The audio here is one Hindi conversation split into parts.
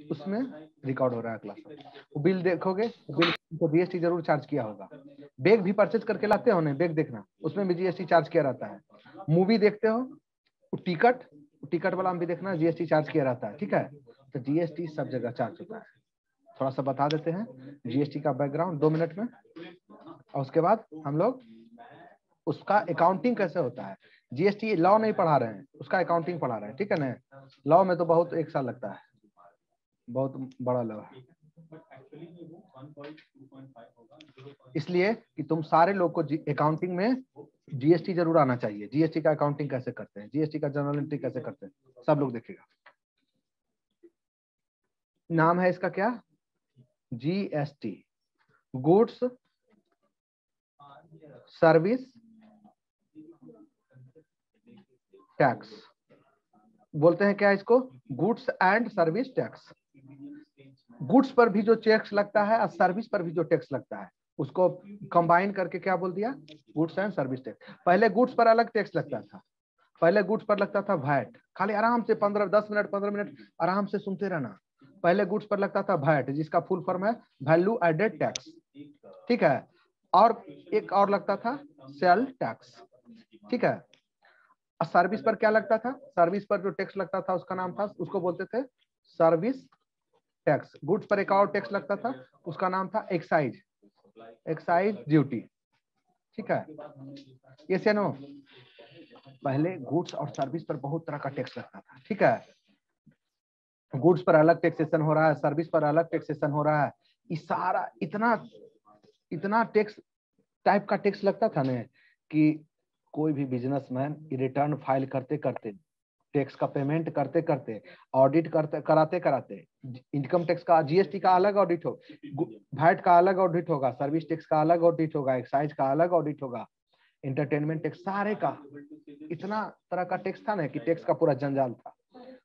उसमें रिकॉर्ड हो रहा है क्लास। वो बिल देखोगे, बिल तो जीएसटी जरूर चार्ज किया होगा। बैग भी परचेज करके लाते हो ना, बैग देखना, उसमें भी जीएसटी चार्ज किया रहता है। मूवी देखते हो, टिकट वाला में भी देखना जीएसटी चार्ज किया रहता है। ठीक है, तो जीएसटी सब जगह चार्ज होता है। थोड़ा सा बता देते हैं जीएसटी का बैकग्राउंड 2 मिनट में, और उसके बाद हम लोग उसका अकाउंटिंग कैसे होता है। जीएसटी लॉ नहीं पढ़ा रहे हैं, उसका अकाउंटिंग पढ़ा रहे हैं। ठीक है ना, लॉ में तो बहुत 1 साल लगता है, बहुत बड़ा लॉ है, इसलिए कि तुम सारे लोग को अकाउंटिंग में जीएसटी जरूर आना चाहिए। जीएसटी का अकाउंटिंग कैसे करते हैं, जीएसटी का जर्नल एंट्री कैसे करते हैं, सब लोग देखेगा। नाम है इसका क्या, जीएसटी, गुड्स सर्विस टैक्स बोलते हैं। क्या इसको, goods and service tax. Goods पर भी जो टैक्स लगता है और सर्विस पर भी जो टैक्स लगता है, उसको कंबाइन करके क्या बोल दिया, गुड्स एंड सर्विस टैक्स। पहले गुड्स पर अलग टैक्स लगता था, पहले गुड्स पर लगता था वैट। खाली आराम से 15 मिनट आराम से सुनते रहना। पहले गुड्स पर लगता था वैट, जिसका फुल फॉर्म है वैल्यू एडेड टैक्स। ठीक है, और एक और लगता था सेल टैक्स। ठीक है, सर्विस पर क्या लगता था, सर्विस पर जो टैक्स लगता था उसका नाम था, उसको बोलते थे सर्विस टैक्स। गुड्स पर एक और टैक्स लगता था, उसका नाम था एक्साइज, एक्साइज ड्यूटी। ठीक है, ये से नो, पहले गुड्स और सर्विस पर बहुत तरह का टैक्स लगता था। ठीक है, गुड्स पर अलग टैक्सेशन हो रहा है, सर्विस पर अलग टैक्सेशन हो रहा है। इस सारा इतना टैक्स टाइप का टैक्स लगता था ना, कि कोई भी बिजनेसमैन रिटर्न फाइल करते करते, टैक्स का पेमेंट करते करते, ऑडिट करते कराते, इनकम टैक्स का, जीएसटी का अलग ऑडिट हो, वैट का अलग ऑडिट होगा, सर्विस टैक्स का अलग ऑडिट होगा, एक्साइज का अलग ऑडिट होगा, एंटरटेनमेंट टैक्स, सारे का इतना तरह का टैक्स था ना कि टैक्स का पूरा जंजाल था।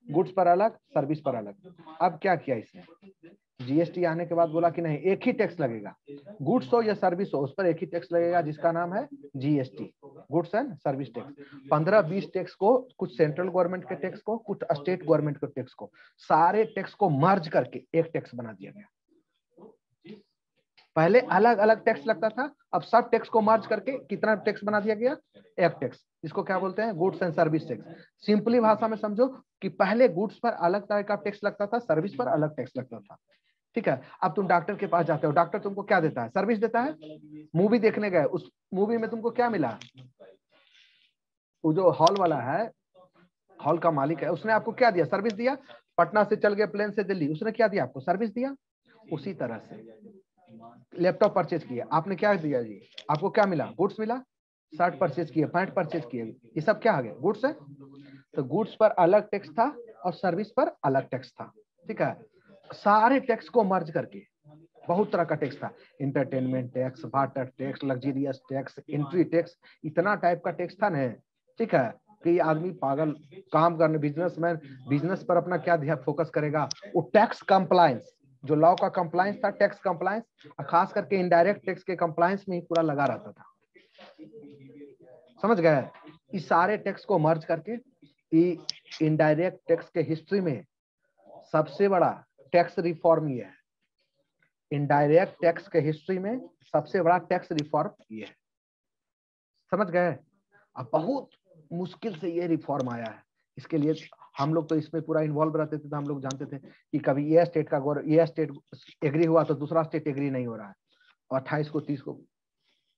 गुड्स पर अलग, सर्विस पर अलग। अब क्या किया इसने, जीएसटी आने के बाद बोला कि नहीं, एक ही टैक्स लगेगा, गुड्स हो या सर्विस हो, उस पर एक ही टैक्स लगेगा, जिसका नाम है GST, goods and service tax. 15-20 tax को, कुछ सेंट्रल गवर्नमेंट के टैक्स को, कुछ स्टेट गवर्नमेंट के टैक्स को, सारे टैक्स को मर्ज करके एक टैक्स बना दिया गया। पहले अलग अलग टैक्स लगता था, अब सब टैक्स को मर्ज करके कितना टैक्स बना दिया गया, एक टैक्स, जिसको क्या बोलते हैं, goods and service tax. Simply भाषा में समझो कि पहले गुड्स पर अलग तरह का टैक्स लगता था, सर्विस पर अलग टैक्स लगता था। ठीक है, अब तुम डॉक्टर के पास जाते हो, डॉक्टर तुमको क्या देता है, सर्विस देता है। मूवी देखने गए, उस मूवी में तुमको क्या मिला, वो जो हॉल वाला है, हॉल का मालिक है, उसने आपको क्या दिया, सर्विस दिया। पटना से चल गए प्लेन से दिल्ली, उसने क्या दिया आपको, सर्विस दिया। उसी तरह से लैपटॉप परचेज किया, आपने क्या दिया जी, आपको क्या मिला, गुड्स मिला। शर्ट परचेज किए, पैंट परचेज किए, ये सब क्या आ गया, गुड्स है। तो गुड्स पर अलग टैक्स था और सर्विस पर अलग टैक्स था। ठीक है, सारे टैक्स को मर्ज करके बहुत तरह का टैक्स था, entertainment tax, water tax, luxurious tax, entry tax, इतना टाइप का टैक्स था ना। ठीक है, कि आदमी पागल, काम करने, बिजनेसमैन बिजनेस पर अपना क्या ध्यान फोकस करेगा, वो टैक्स कंप्लायंस, जो लॉ का कंप्लायंस था, टैक्स कंप्लायंस, खास करके इनडायरेक्ट टैक्स के कंप्लायंस में ही पूरा लगा रहता था। समझ गए, इस सारे टैक्स को मर्ज करके इनडायरेक्ट टैक्स के हिस्ट्री में सबसे बड़ा टैक्स रिफॉर्म ये है। इनडायरेक्ट टैक्स के हिस्ट्री में सबसे बड़ा टैक्स रिफॉर्म ये है। समझ गए, अब बहुत मुश्किल से ये रिफॉर्म आया है। इसके लिए हम लोग तो इसमें पूरा इन्वॉल्व रहते थे, तो हम लोग जानते थे कि कभी ये स्टेट एग्री हुआ तो दूसरा स्टेट एग्री नहीं हो रहा है, और 28 को 30 को।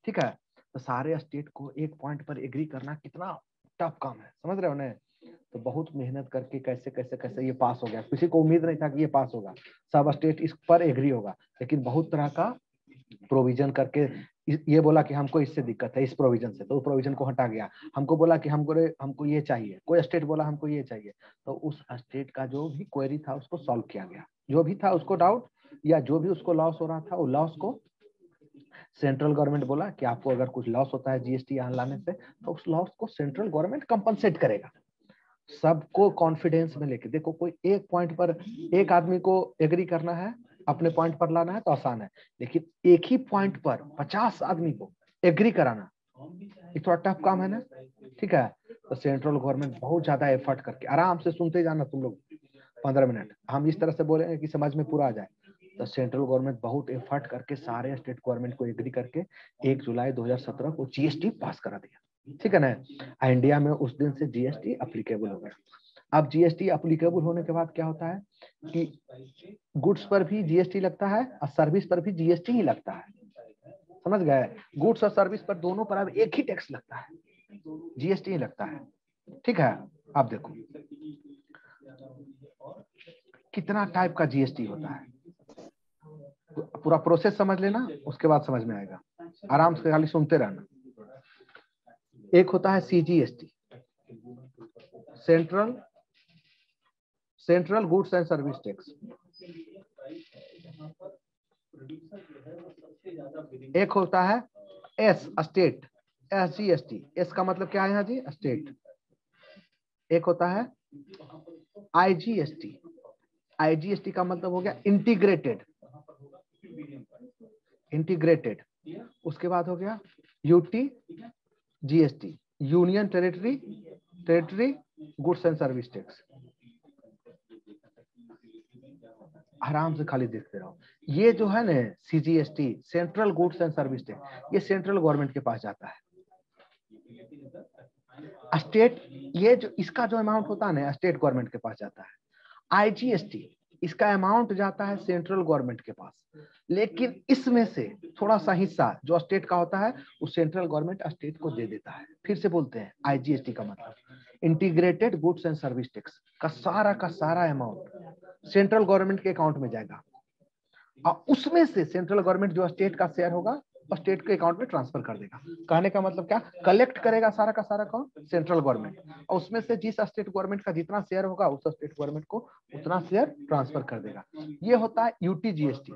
ठीक है, तो सारे स्टेट को एक पॉइंट पर एग्री करना कितना टफ काम है, समझ रहे हो ना। तो बहुत मेहनत करके कैसे कैसे कैसे ये पास हो गया। किसी को उम्मीद नहीं था कि ये पास होगा, सब स्टेट इस पर एग्री होगा, लेकिन बहुत तरह का प्रोविजन करके ये बोला कि हमको इससे दिक्कत है, इस प्रोविजन से, तो उस प्रोविजन को हटा गया। हमको बोला कि हमको ये चाहिए, कोई स्टेट बोला हमको ये चाहिए, तो उस स्टेट का जो भी क्वेरी था उसको सॉल्व किया गया। जो भी था उसको डाउट या जो भी उसको लॉस हो रहा था, वो लॉस को सेंट्रल गवर्नमेंट बोला कि आपको अगर कुछ लॉस होता है जीएसटी यहाँ लाने से, तो उस लॉस को सेंट्रल गवर्नमेंट कंपनसेट करेगा। सबको कॉन्फिडेंस में लेके देखो, कोई एक पॉइंट पर एक आदमी को एग्री करना है, अपने पॉइंट पर लाना है तो आसान है, लेकिन एक ही पॉइंट पर 50 आदमी को एग्री कराना ये थोड़ा टफ काम है ना। ठीक है, तो सेंट्रल गवर्नमेंट बहुत ज्यादा एफर्ट करके, आराम से सुनते जाना तुम लोग, 15 मिनट हम इस तरह से बोलेंगे कि समझ में पूरा आ जाए। तो सेंट्रल गवर्नमेंट बहुत एफर्ट करके सारे स्टेट गवर्नमेंट को एग्री करके 1 जुलाई 2017 को जीएसटी पास करा दिया, ठीक है ना। इंडिया में उस दिन से जीएसटी अप्लीकेबल हो गया। अब जीएसटी अप्लीकेबल होने के बाद क्या होता है कि गुड्स पर भी जीएसटी लगता है और सर्विस पर भी जीएसटी ही लगता है, समझ गए। गुड्स और सर्विस पर दोनों पर अब एक ही टैक्स लगता है, जीएसटी ही लगता है, ठीक है। आप देखो कितना टाइप का जीएसटी होता है, पूरा प्रोसेस समझ लेना, उसके बाद समझ में आएगा, आराम से खाली सुनते रहना। एक होता है CGST, central goods and service tax. एक होता है एस स्टेट, एसजीएसटी, एस का मतलब क्या है यहाँ जी, स्टेट। एक होता है आईजीएसटी, आईजीएसटी का मतलब हो गया इंटीग्रेटेड, इंटीग्रेटेड। उसके बाद हो गया UT GST, union territory goods and service tax. आराम से खाली देखते रहो। ये जो है ना CGST, central goods and service tax, ये सेंट्रल गवर्नमेंट के पास जाता है। स्टेट, ये जो इसका जो अमाउंट होता है ना स्टेट गवर्नमेंट के पास जाता है। आईजीएसटी, इसका अमाउंट जाता है सेंट्रल गवर्नमेंट के पास, लेकिन इसमें से थोड़ा सा हिस्सा जो स्टेट का होता है वो सेंट्रल गवर्नमेंट स्टेट को दे देता है। फिर से बोलते हैं आईजीएसटी का मतलब integrated goods and service tax का सारा अमाउंट सेंट्रल गवर्नमेंट के अकाउंट में जाएगा और उसमें से सेंट्रल गवर्नमेंट जो स्टेट का शेयर होगा और स्टेट के अकाउंट में ट्रांसफर कर देगा। कहने का मतलब क्या, कलेक्ट करेगा सारा का सारा कौन, सेंट्रल गवर्नमेंट, और उसमें से जिस स्टेट गवर्नमेंट का जितना शेयर होगा उस स्टेट गवर्नमेंट को उतना शेयर ट्रांसफर कर देगा। ये होता है यूटी जीएसटी,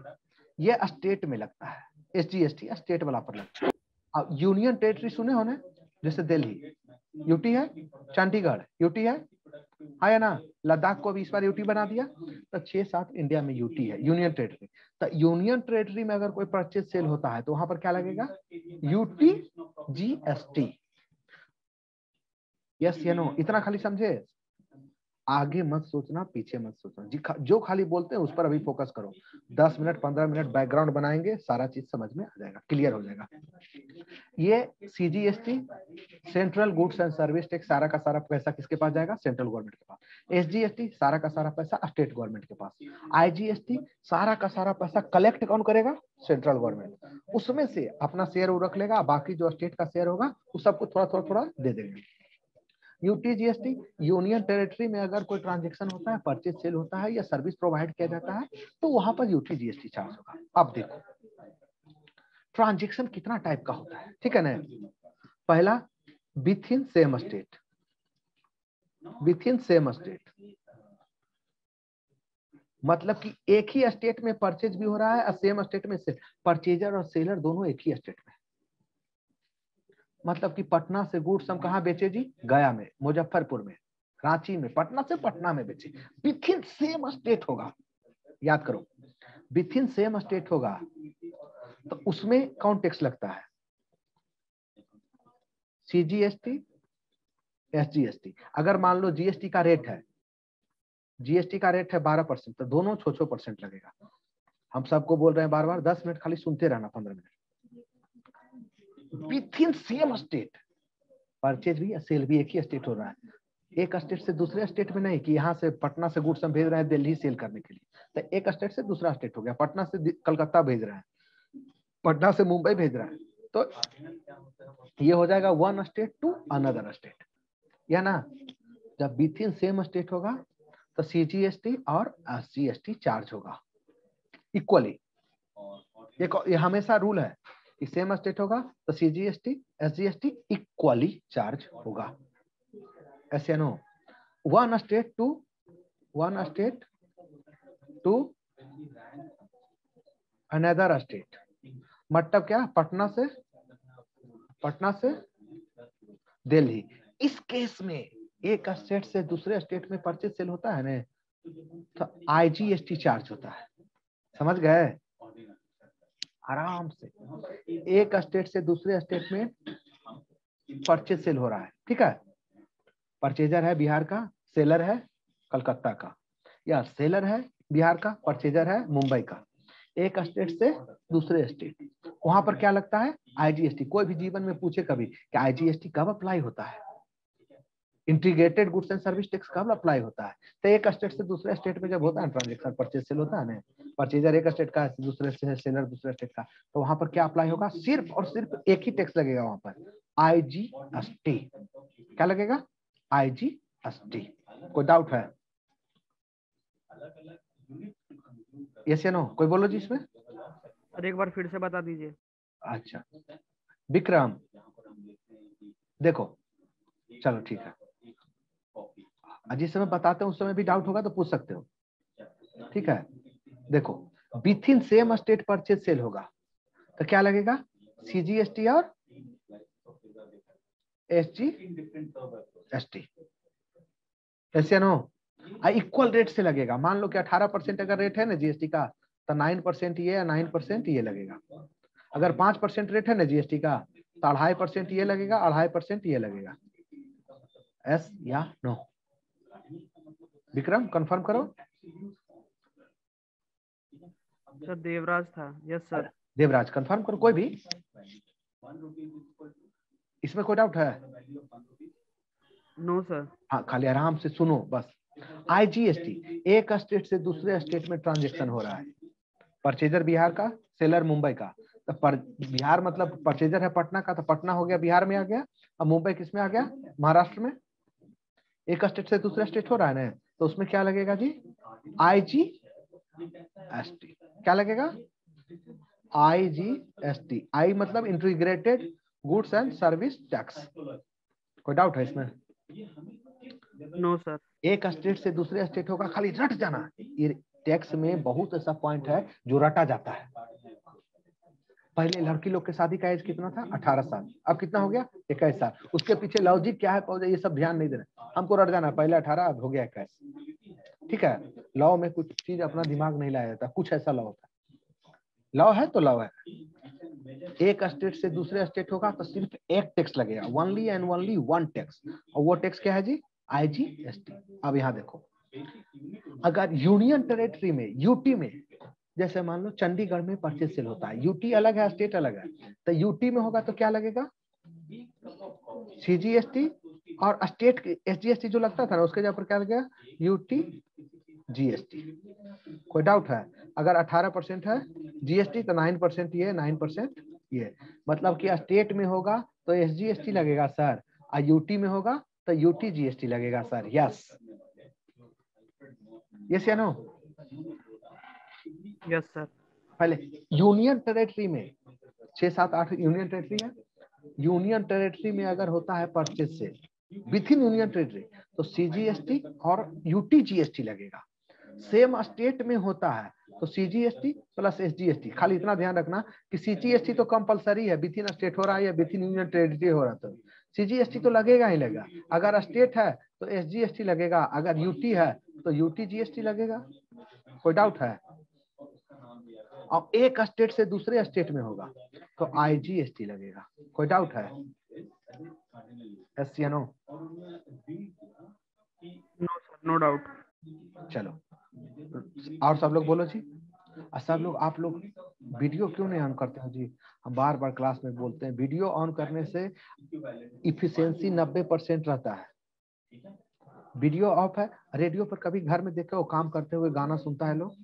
ये स्टेट में लगता है। एसजीएसटी स्टेट वाला पर लगता है। अब यूनियन टेरिटरी सुने होने, जैसे दिल्ली यूटी है, चंडीगढ़ यूटी है या ना, लद्दाख को भी इस बार यूटी बना दिया, तो 6-7 इंडिया में यूटी है, यूनियन टेरिटरी। तो यूनियन टेरिटरी में अगर कोई परचेज सेल होता है तो वहां पर क्या लगेगा, यूटी जीएसटी। यस या नो, इतना खाली समझे, आगे मत सोचना, पीछे मत सोचना, जो खाली बोलते हैं उस पर अभी फोकस करो। 10 मिनट 15 मिनट बैकग्राउंड बनाएंगे, सारा चीज समझ में आ जाएगा, क्लियर हो जाएगा। ये CGST, central goods and service tax, सारा का सारा पैसा किसके पास जाएगा, सेंट्रल गवर्नमेंट के पास। एसजीएसटी, सारा का सारा पैसा स्टेट गवर्नमेंट के पास। आईजीएसटी, सारा का सारा पैसा कलेक्ट कौन करेगा, सेंट्रल गवर्नमेंट, उसमें से अपना शेयर वो रख लेगा, बाकी जो स्टेट का शेयर होगा उस सबको थोड़ा दे देंगे। यूटी जीएसटी, यूनियन टेरिटरी में अगर कोई ट्रांजेक्शन होता है, परचेज सेल होता है या सर्विस प्रोवाइड किया जाता है तो वहां पर यूटी जीएसटी चार्ज होगा। अब देखो ट्रांजेक्शन कितना टाइप का होता है, ठीक है ना। पहला with in same state, with in same state मतलब कि एक ही स्टेट में परचेज भी हो रहा है और सेम स्टेट में सेल, परचेजर और सेलर दोनों एक ही स्टेट में। मतलब कि पटना से गुड्स हम कहाँ बेचे जी, गया में, मुजफ्फरपुर में, रांची में, पटना से पटना में बेचे, विथ इन सेम स्टेट होगा। याद करो, विथ इन सेम स्टेट होगा तो उसमें कौन टैक्स लगता है, सीजीएसटी, एसजीएसटी। अगर मान लो जीएसटी का रेट है, जीएसटी का रेट है 12%, तो दोनों 6% लगेगा। हम सबको बोल रहे हैं बार बार, 10 मिनट खाली सुनते रहना, 15 minute. With in same state, purchase भी सेल भी एक ही स्टेट हो रहा है, एक स्टेट से दूसरे स्टेट में नहीं कि यहाँ से पटना से गुड्स हम भेज रहे हैं दिल्ली सेल करने के लिए, तो एक स्टेट से दूसरा स्टेट हो गया, पटना से कलकत्ता भेज रहे हैं, पटना से मुंबई भेज रहे हैं, तो ये हो जाएगा one state to another state, या ना। जब विथ इन सेम स्टेट होगा तो सीजीएसटी और एसजीएसटी चार्ज होगा इक्वली। ये हमेशा रूल है कि सेम स्टेट होगा तो सीजीएसटी एसजीएसटी इक्वली चार्ज होगा, ऐसे no. One state to another state मतलब क्या, पटना से दिल्ली। इस केस में एक स्टेट से दूसरे स्टेट में परचेज सेल होता है ना, तो आईजीएसटी चार्ज होता है, समझ गए। आराम से, एक स्टेट से दूसरे स्टेट में परचेज सेल हो रहा है, ठीक है, परचेजर है बिहार का, सेलर है कलकत्ता का, या सेलर है बिहार का, परचेजर है मुंबई का, एक स्टेट से दूसरे स्टेट, वहां पर क्या लगता है आईजीएसटी। कोई भी जीवन में पूछे कभी कि आईजीएसटी कब अप्लाई होता है, integrated goods and service tax कब अप्लाई होता है, तो एक स्टेट से दूसरे स्टेट में जब होता है ट्रांजेक्शन, परचेज सेल होता है ना, परचेजर एक स्टेट का दूसरे से सेलर दूसरे स्टेट का, तो वहां पर क्या अप्लाई होगा, सिर्फ और सिर्फ एक ही टैक्स लगेगा वहां पर, आईजीएसटी। क्या लगेगा, आईजीएसटी। कोई डाउट है, यस या नो, कोई बोलो जी इसमें। एक बार फिर से बता दीजिए। अच्छा विक्रम देखो, चलो ठीक है, जिस समय बताते हैं उस समय भी डाउट होगा तो पूछ सकते हो, ठीक है। देखो with in same state purchase sale होगा तो क्या लगेगा, सीजीएसटी और एसजीएसटी, ऐसे नो, इक्वल रेट से लगेगा। मान लो कि 18% अगर रेट है ना जीएसटी का, तो 9% ये या 9% ये लगेगा। अगर 5% रेट है ना जीएसटी का, तो 2.5% ये लगेगा, 2.5% ये लगेगा। एस या नो, विक्रम कंफर्म करो। सर देवराज था। Yes sir. देवराज कंफर्म करो, कोई भी इसमें कोई डाउट है। No sir. हाँ खाली आराम से सुनो बस। आईजीएसटी, एक स्टेट से दूसरे स्टेट में ट्रांजेक्शन हो रहा है, परचेजर बिहार का, सेलर मुंबई का, तो बिहार मतलब परचेजर है पटना का, तो पटना हो गया बिहार में आ गया, अब मुंबई किस में आ गया, महाराष्ट्र में। एक स्टेट से दूसरा स्टेट हो रहा है ना, तो उसमें क्या लगेगा जी, आईजीएसटी। क्या लगेगा, आईजीएसटी। आई मतलब integrated goods and service tax. कोई डाउट है इसमें। No sir. एक स्टेट से दूसरे स्टेट होगा, खाली रट जाना। ये टैक्स में बहुत ऐसा पॉइंट है जो रटा जाता है। पहले लड़की लोग के शादी का एज कितना था, 18 साल, अब कितना हो गया, 21 साल। उसके पीछे लॉजिक क्या है पौधे, ये सब ध्यान नहीं देना, हमको रट जाना, पहले 18 अब हो गया 21। ठीक है, लॉ में कुछ चीज अपना दिमाग नहीं लाया जाता, कुछ ऐसा लॉ होता है, लॉ है तो लॉ है। एक स्टेट से दूसरे स्टेट होगा तो सिर्फ एक टैक्स लगेगा, only and only one tax, और वो टैक्स क्या है जी, आईजीएसटी। अब यहाँ देखो, अगर यूनियन टेरिटरी में, यूटी में, जैसे मान लो चंडीगढ़ में परचेज सेल होता है, यूटी अलग है स्टेट अलग है, तो यूटी में होगा तो क्या लगेगा, सीजीएसटी, और स्टेट एसजीएसटी जो लगता था ना उसके जगह पर क्या लगेगा, यूटी जीएसटी। कोई डाउट है। अगर 18% है जीएसटी तो 9% ये, 9% ये, मतलब कि स्टेट में होगा तो एसजीएसटी लगेगा सर, और यूटी में होगा तो यूटी जीएसटी लगेगा सर। यस, यस या नो। Yes sir. पहले यूनियन टेरिटरी में 6, 7, 8 यूनियन टेरिटरी है, यूनियन टेरिटरी में अगर होता है purchase sale with in union territory तो सीजीएसटी और यूटी जीएसटी लगेगा। सेम स्टेट में होता है तो सीजीएसटी प्लस एसजीएसटी। खाली इतना ध्यान रखना कि सीजीएसटी तो कंपलसरी है, विथ इन स्टेट हो रहा है या विथ इन यूनियन टेरिटरी हो रहा है तो सीजीएसटी तो लगेगा ही लगेगा। अगर स्टेट है तो एसजीएसटी लगेगा, अगर यूटी है तो यूटी जीएसटी लगेगा। कोई डाउट है। अब एक स्टेट से दूसरे स्टेट में होगा तो आईजीएसटी लगेगा। कोई डाउट है, यस या no. No sir, no doubt. चलो और सब लोग बोलो जी। सब लोग, आप लोग वीडियो क्यों नहीं ऑन करते हो जी, हम बार बार क्लास में बोलते हैं वीडियो ऑन करने से इफिशियंसी 90% रहता है। वीडियो ऑफ है, रेडियो पर कभी घर में देखो काम करते हुए गाना सुनता है लोग,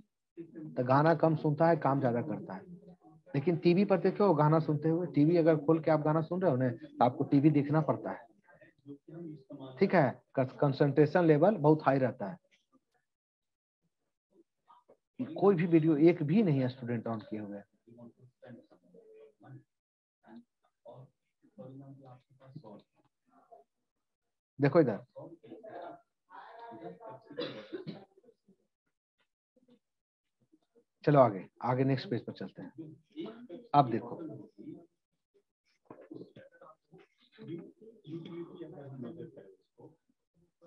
तो गाना कम सुनता है, काम ज्यादा करता है। लेकिन टीवी पर देखो गाना सुनते हुए, टीवी अगर खोल के आप गाना सुन रहे हो ना तो आपको टीवी देखना पड़ता है, ठीक है, कंसंट्रेशन लेवल बहुत हाई रहता है। कोई भी वीडियो एक भी नहीं है स्टूडेंट ऑन किए हुए। देखो इधर, चलो आगे आगे नेक्स्ट पेज पर चलते हैं। अब देखो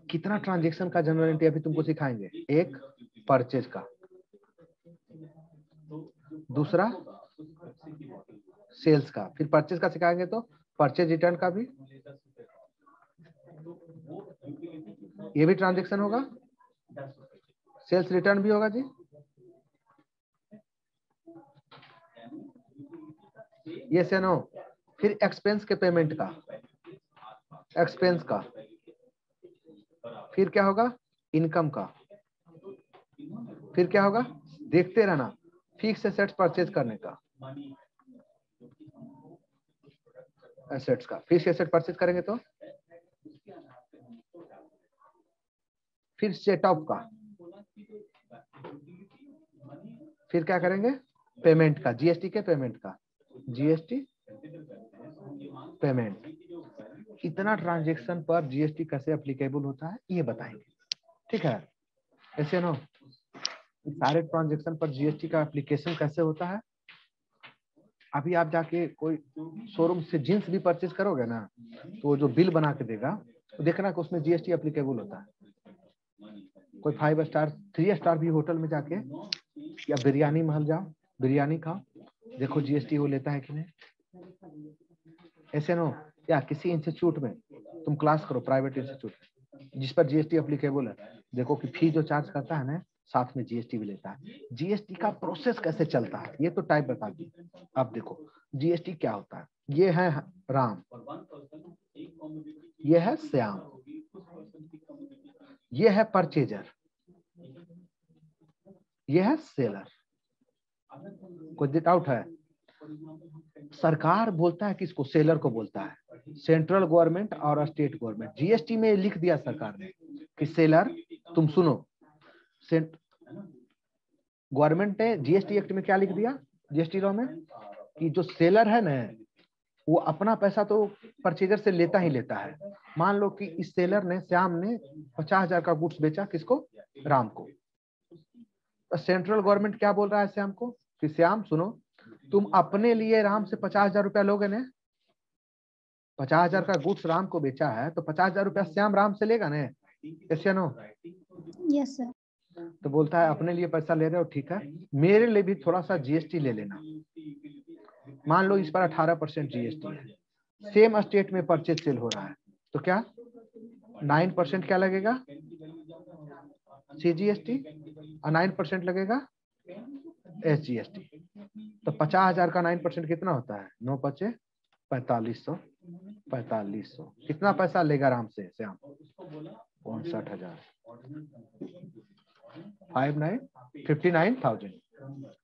कितना ट्रांजैक्शन का जनरल एंट्री अभी तुमको सिखाएंगे। एक परचेज का, दूसरा सेल्स का, फिर परचेज का सिखाएंगे तो परचेज रिटर्न का भी, ये भी ट्रांजैक्शन होगा, सेल्स रिटर्न भी होगा जी, ये से नो। फिर एक्सपेंस के पेमेंट का, एक्सपेंस का, फिर क्या होगा, इनकम का, फिर क्या होगा, देखते रहना, फिक्स एसेट्स परचेज करने का, एसेट्स का, फिक्स एसेट परचेज करेंगे तो फिर सेटअप का, फिर क्या करेंगे, पेमेंट का, जीएसटी के पेमेंट का, जीएसटी पेमेंट। इतना ट्रांजैक्शन पर जीएसटी कैसे एप्लीकेबल होता है ये बताएंगे, ठीक है। ऐसे नो सारे ट्रांजैक्शन पर जीएसटी का एप्लीकेशन कैसे होता है। अभी आप जाके कोई शोरूम से जींस भी परचेज करोगे ना, तो वो जो बिल बना के देगा तो देखना कि उसमें जीएसटी एप्लीकेबल होता है। कोई 5 स्टार 3 स्टार भी होटल में जाके या बिरयानी महल जाओ, बिरयानी खाओ, देखो जीएसटी वो लेता है कि नहीं। ऐसे नो, या किसी इंस्टीट्यूट में तुम क्लास करो, प्राइवेट इंस्टीट्यूट जिस पर जीएसटी एप्लीकेबल है, देखो कि फी जो चार्ज करता है ना साथ में जीएसटी भी लेता है। जीएसटी का प्रोसेस कैसे चलता है ये तो टाइप बता दी। अब देखो जीएसटी क्या होता है, ये है राम, ये है श्याम, ये है परचेजर, ये है सेलर। कोई डाउट है? सरकार बोलता है कि इसको सेलर को बोलता है, सेंट्रल गवर्नमेंट और स्टेट गवर्नमेंट। जीएसटी में लिख दिया सरकार ने कि सेलर, तुम सुनो, गवर्नमेंट ने जीएसटी एक्ट में क्या लिख दिया, जीएसटी लॉ में, कि जो सेलर है ना वो अपना पैसा तो परचेजर से लेता ही लेता है। मान लो कि इस सेलर ने, श्याम ने 50,000 का गुड्स बेचा, किसको, राम को। तो सेंट्रल गवर्नमेंट क्या बोल रहा है श्याम को कि श्याम सुनो, तुम अपने लिए राम से 50,000 रुपया लोगे ने, 50,000 का गुड्स राम को बेचा है तो 50,000 रुपया श्याम राम से लेगा ने, ऐसे नो। Yes sir. तो बोलता है अपने लिए पैसा ले रहे हो ठीक है, मेरे लिए भी थोड़ा सा जीएसटी ले लेना। मान लो इस पर 18% जीएसटी है, सेम स्टेट में परचेज सेल हो रहा है, तो क्या 9% क्या लगेगा, सीजीएसटी, और 9% लगेगा एसजीएसटी। तो 50,000 का 9% कितना होता है, 9 पचे 4500, 4500 कितना पैसा लेगा राम से श्याम, 59,000, 59,000।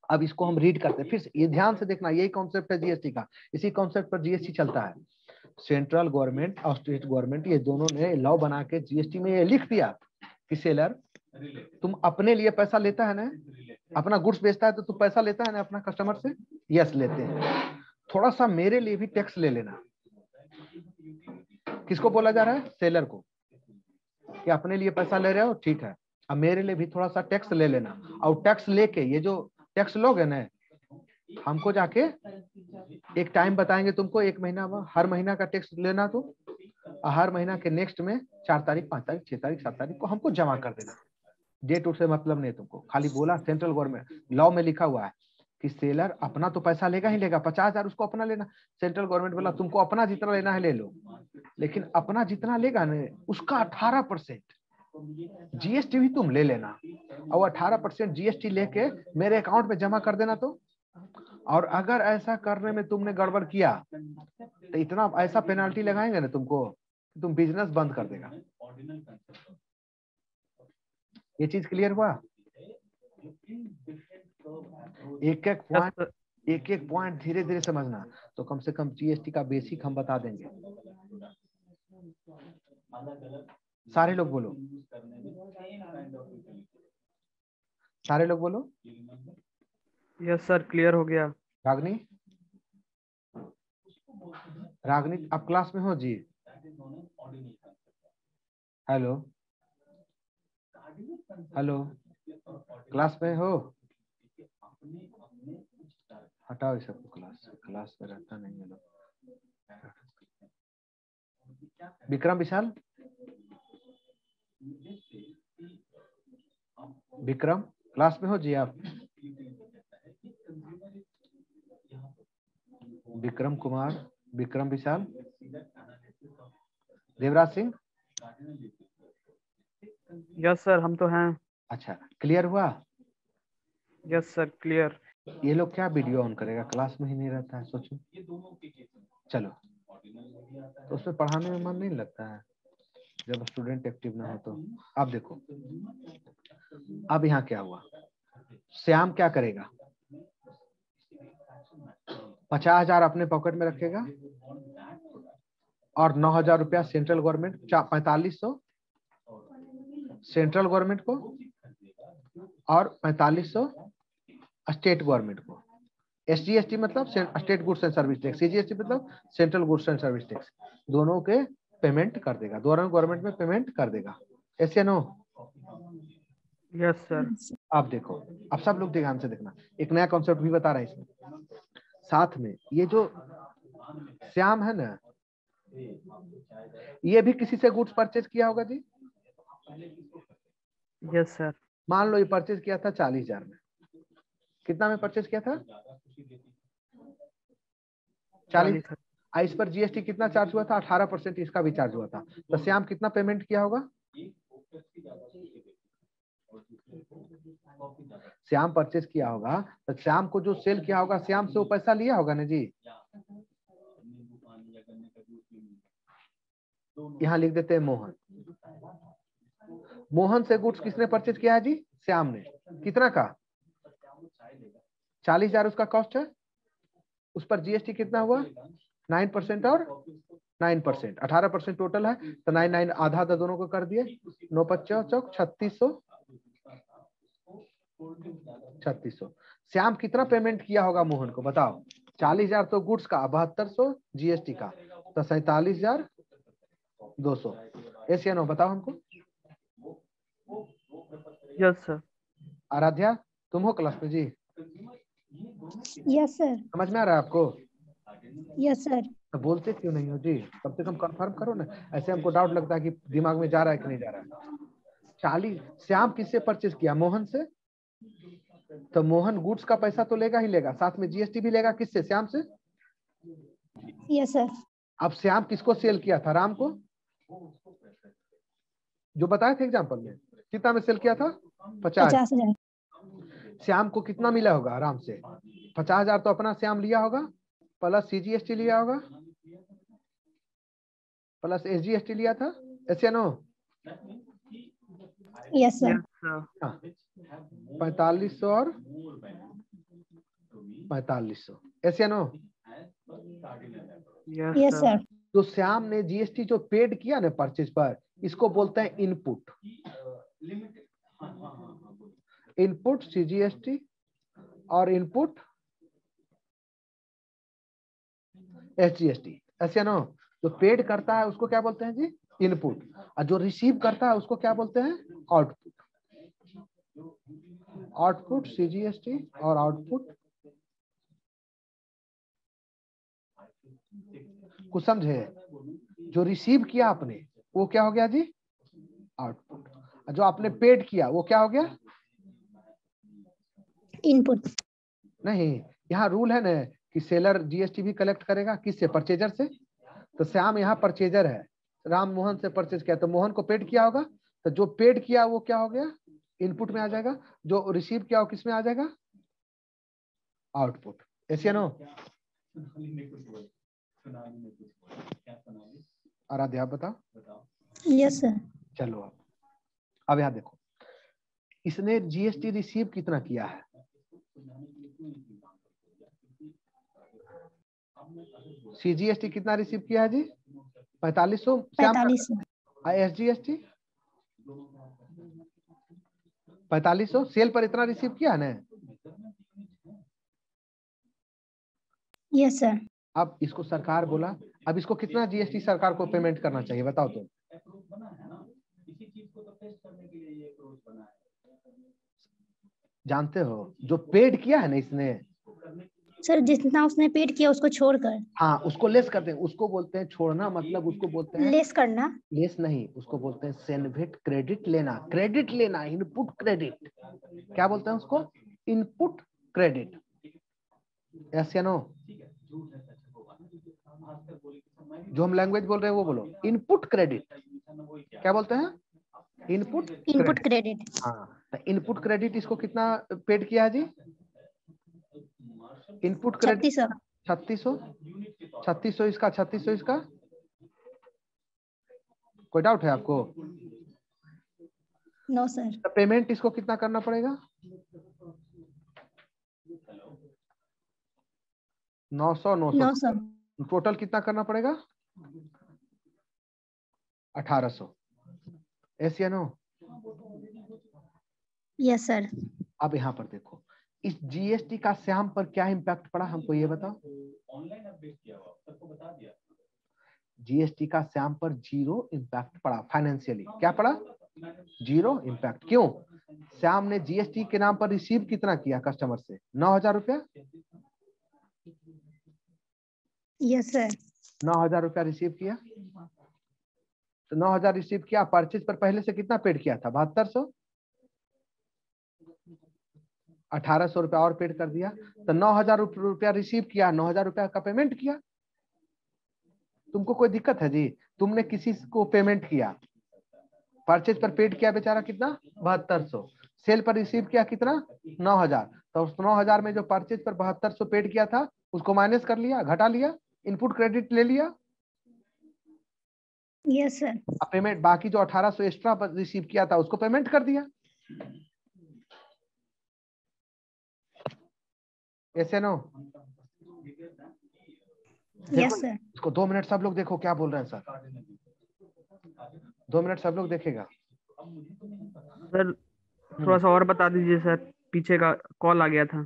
अब इसको हम रीड करते हैं, फिर ये ध्यान से देखना, यही कॉन्सेप्ट है जीएसटी का, इसी कॉन्सेप्ट पर जीएसटी चलता है। सेंट्रल गवर्नमेंट और स्टेट गवर्नमेंट ये दोनों ने लॉ बना के जीएसटी में ये लिख दिया कि सेलर तुम अपने लिए पैसा लेता है ना, अपना गुड्स बेचता है तो तुम पैसा लेता है ना अपना कस्टमर से, यस लेते हैं, थोड़ा सा मेरे लिए भी टैक्स ले लेना। किसको बोला जा रहा है, सेलर को, कि अपने लिए पैसा ले रहे हो ठीक है, अब मेरे लिए भी थोड़ा सा टैक्स ले लेना। और टैक्स लेके, ये जो टैक्स लोगे ना, हमको जाके एक टाइम बताएंगे तुमको, 1 महीना में हर महीना का टैक्स लेना, तो हर महीना के नेक्स्ट में 4 तारीख 5 तारीख 6 तारीख 7 तारीख को हमको जमा कर देना। डेट उठ से मतलब नहीं तुमको, खाली बोला सेंट्रल गवर्नमेंट लॉ में लिखा हुआ है कि सेलर अपना तो पैसा लेगा ही लेगा, 50,000 उसको अपना लेना। सेंट्रल गवर्नमेंट बोला तुमको अपना जितना लेना है ले लो, लेकिन अपना जितना लेगा ना उसका 18% जीएसटी भी तुम ले लेना, और 18% जीएसटी लेके मेरे अकाउंट में जमा कर देना। तो और अगर ऐसा करने में तुमने गड़बड़ किया तो इतना ऐसा पेनाल्टी लगाएंगे ना तुमको, तुम बिजनेस बंद कर देगा। ये चीज क्लियर हुआ? एक एक पॉइंट धीरे धीरे समझना, तो कम से कम जीएसटी का बेसिक हम बता देंगे। सारे लोग बोलो, सारे लोग बोलो। यस सर, क्लियर हो गया। रागनी, रागनी आप क्लास में हो जी? हेलो हेलो, क्लास में हो? हटाओ इस सबको क्लास से, क्लास में रहता नहीं है लोग। विक्रम विशाल, विक्रम क्लास में हो जी आप? विक्रम कुमार, विक्रम विशाल, देवराज सिंह। यस सर, हम तो हैं। अच्छा, क्लियर हुआ? Yes sir, clear. ये लोग क्या वीडियो ऑन करेगा, क्लास में ही नहीं रहता है, सोचो। चलो, तो उसमें पढ़ाने में मन नहीं लगता है जब स्टूडेंट एक्टिव ना हो तो। अब देखो, अब यहाँ क्या हुआ, श्याम क्या करेगा, 50,000 अपने पॉकेट में रखेगा और 9,000 रुपया सेंट्रल गवर्नमेंट, 4500 सेंट्रल गवर्नमेंट को और 4500 स्टेट गवर्नमेंट को। SGST मतलब state goods and service tax, CGST मतलब central goods and service tax, दोनों के पेमेंट कर देगा, दोनों गवर्नमेंट में पेमेंट कर देगा। यस या नो? Yes sir. अब देखो, अब सब लोग ध्यान से देखना, एक नया कॉन्सेप्ट भी बता रहा है इसमें साथ में। ये जो श्याम है ना, ये भी किसी से गुड्स परचेज किया होगा जी। Yes sir. मान लो ये परचेज किया था 40,000 में, कितना में परचेज किया था? 40। इस पर GST कितना चार्ज हुआ था? 18% इसका भी चार्ज हुआ था। तो श्याम कितना पेमेंट किया होगा? श्याम परचेज किया होगा तो श्याम को जो सेल किया होगा, श्याम से वो पैसा लिया होगा ना जी। यहाँ लिख देते हैं मोहन। मोहन से गुड्स किसने परचेज किया है जी? श्याम ने। कितना का? 40,000 उसका कॉस्ट है। उस पर GST कितना हुआ? 9% और 9%, 18% टोटल है। तो 9 आधा आधा दोनों को कर दिए, 9 25 चौक 3600। श्याम कितना पेमेंट किया होगा मोहन को, बताओ? 40,000 तो गुड्स का, 7200 GST का, तो 47,200। यस या नो बताओ हमको। Yes sir. आराध्या तुम हो क्लास में जी? Yes sir. समझ में आ रहा है आपको? Yes sir. तो बोलते क्यों नहीं हो जी? कम से कम कंफर्म करो ना, ऐसे हमको डाउट लगता है कि दिमाग में जा रहा है कि नहीं जा रहा है। 40 श्याम किससे परचेज किया? मोहन से। तो मोहन गुड्स का पैसा तो लेगा ही लेगा, साथ में GST भी लेगा। किससे? श्याम से। Yes sir. अब श्याम किसको सेल किया था? राम को, जो बताए थे एग्जाम्पल में। कितना में सेल किया था? 50,000। श्याम को कितना मिला होगा राम से? 50,000 तो अपना श्याम लिया होगा, प्लस CGST लिया होगा, प्लस SGST लिया था। ऐसे नो? Yes sir. 4500 और 4500। ऐसे नो? Yes sir. तो श्याम ने GST जो पेड किया ना परचेज पर, इसको बोलते हैं इनपुट। इनपुट CGST और इनपुट SGST। ऐसे नो? जो पेड करता है उसको क्या बोलते हैं जी? इनपुट। और जो रिसीव करता है उसको क्या बोलते हैं? आउटपुट। आउटपुट CGST और आउटपुट, कुछ समझे? जो रिसीव किया आपने वो क्या हो गया जी? आउटपुट। जो आपने पेड किया वो क्या हो गया? इनपुट। नहीं, यहाँ रूल है ना कि सेलर GST भी कलेक्ट करेगा। किससे? परचेजर से। तो श्याम यहाँ परचेजर है, राम मोहन से परचेज किया, तो मोहन को पेड किया होगा। तो जो पेड किया वो क्या हो गया? इनपुट में आ जाएगा। जो रिसीव किया वो किस में आ जाएगा? आउटपुट। ऐसे नो? आराध्या आप बताओ। Yes sir. चलो अब यहाँ देखो, इसने GST रिसीव कितना किया है? CGST कितना रिसीव किया है जी? 4500। 4500। SGST 4500। सेल पर इतना रिसीव किया ना। Yes sir. अब इसको सरकार बोला, अब इसको कितना GST सरकार को पेमेंट करना चाहिए बताओ तुम? जानते हो जो पेड किया है ना इसने? सर जितना उसने पेड किया उसको छोड़कर। हाँ, उसको लेस करते हैं, उसको बोलते हैं छोड़ना, मतलब उसको बोलते हैं लेस करना। लेस नहीं, उसको बोलते हैं सेनवेट क्रेडिट लेना। क्रेडिट लेना, इनपुट क्रेडिट। क्या बोलते हैं उसको? Input credit. यस या नो? जो हम लैंग्वेज बोल रहे हैं वो बोलो। इनपुट क्रेडिट क्या बोलते हैं? Input credit. हाँ, तो इनपुट क्रेडिट इसको कितना पेड किया है जी? Input credit 3600। 3600 इसका, 3600 इसका। कोई डाउट है आपको? No sir. तो पेमेंट इसको कितना करना पड़ेगा? 900 900 टोटल कितना करना पड़ेगा? 1800। यस या नो? Yes sir. अब यहाँ पर देखो, इस जीएसटी का श्याम पर क्या इम्पैक्ट पड़ा, हमको ये बताओ। जीएसटी का श्याम पर 0 इम्पैक्ट पड़ा फाइनेंशियली। क्या पड़ा? 0 इम्पैक्ट। क्यों? श्याम ने जीएसटी के नाम पर रिसीव कितना किया कस्टमर से? 9000 रुपया। Yes sir. 9000 रुपया रिसीव किया। तो 9000 रिसीव किया, परचेज पर पहले से कितना पेड किया था? 7200। 1800 रुपया और पेड कर दिया, तो 9000 रुपया रिसीव किया, 9000 रुपया का पेमेंट किया। तुमको कोई दिक्कत है जी? तुमने किसी को पेमेंट किया, परचेज पर पेड किया बेचारा कितना? 7200। सेल पर रिसीव किया कितना? 9000। तो उस 9000 में जो परचेज पर 7200 पेड किया था उसको माइनस कर लिया, घटा लिया, इनपुट क्रेडिट ले लिया। Yes sir. अब पेमेंट बाकी जो 1800 एक्स्ट्रा रिसीव किया था उसको पेमेंट कर दिया। ऐसे नो? Yes sir. इसको 2 मिनट सब लोग देखो क्या बोल रहे हैं सर। 2 मिनट सब लोग देखेगा। सर थोड़ा सा और बता दीजिए सर, पीछे का कॉल आ गया था।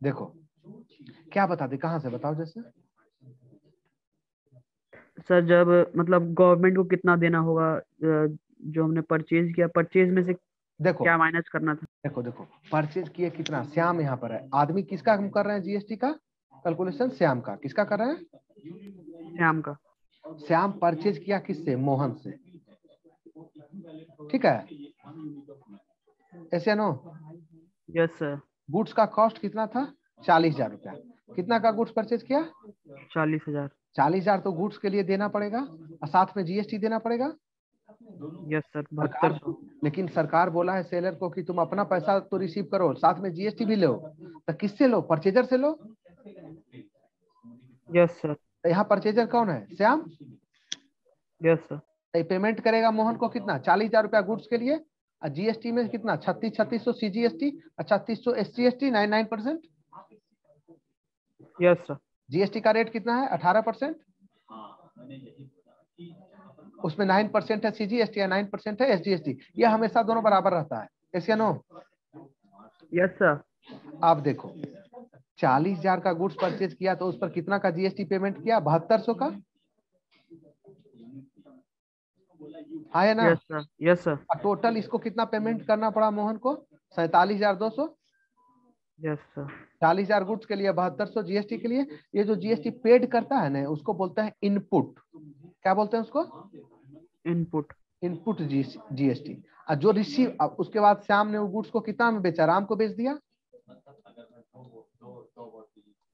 देखो क्या बता दे, कहाँ से बताओ? जैसे सर जब मतलब गवर्नमेंट को कितना देना होगा, जो हमने परचेज किया, परचेज में से देखो क्या माइनस करना था? देखो परचेज किए कितना? श्याम यहाँ पर है, आदमी किसका हम कर रहे हैं जीएसटी का कैलकुलेशन? श्याम का। किसका कर रहे हैं? श्याम का। श्याम परचेज किया किससे? मोहन से। ठीक है, ऐसे नो? Yes sir. गुड्स का कॉस्ट कितना था? 40000 रुपया। कितना का गुड्स परचेज किया? 40000। 40000 तो गुड्स के लिए देना पड़ेगा और साथ में जीएसटी देना पड़ेगा। Yes sir. सरकार, 7200। लेकिन सरकार बोला है सेलर को कि तुम अपना पैसा तो रिसीव करो, साथ में जीएसटी भी लो। तो किससे लो? परचेजर से लो। Yes sir. तो यहाँ परचेजर कौन है? श्याम। Yes sir. तो पेमेंट करेगा मोहन को कितना? 40000 रुपया गुड्स के लिए, और जीएसटी में कितना? 3600 सीजीएसटी और 3600 एसजीएसटी, 99%। Yes sir. जीएसटी का रेट कितना है? 18%। उसमें 9% है सीजीएसटी, 9% है एसजीएसटी। यह हमेशा दोनों बराबर रहता है। ऐसे नो? Yes sir. आप देखो 40000 का गुड्स परचेज किया तो उस पर कितना का जीएसटी पेमेंट किया? 7200 का। आया ना? Yes sir. Yes sir. Total इसको कितना पेमेंट करना पड़ा मोहन को? 47200। Yes sir. 40000 गुड्स के लिए, 7200 जीएसटी के लिए। ये जो जीएसटी पेड करता है ना उसको बोलते हैं इनपुट। क्या बोलते हैं उसको? इनपुट। Input GST. और जो रिसीव, अब उसके बाद श्याम ने वो गुड्स को कितना में बेचा? राम को बेच दिया।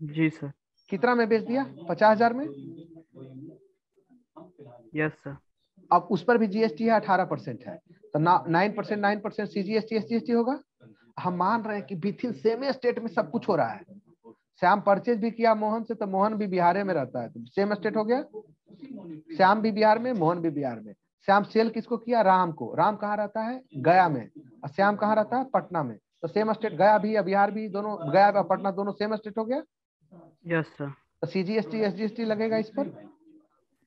जी सर। कितना में बेच दिया? 50000 में। Yes sir. अब उस पर भी जीएसटी है, 18% है, तो 9% सीजीएसटी एसजीएसटी होगा। हम मान रहे हैं कि विथ इन सेम स्टेट में सब कुछ हो रहा है। श्याम परचेज भी किया मोहन से, तो मोहन भी बिहार में रहता है, तो सेम स्टेट हो गया। श्याम भी बिहार में, मोहन भी बिहार में। श्याम सेल किसको किया? राम को। राम कहाँ रहता है? गया में। और श्याम कहाँ रहता है? पटना में। तो सेम स्टेट, गया भी या बिहार भी, दोनों गया और पटना दोनों सेम स्टेट हो गया। Yes sir. तो सीजीएसटी एसजीएसटी लगेगा इस पर।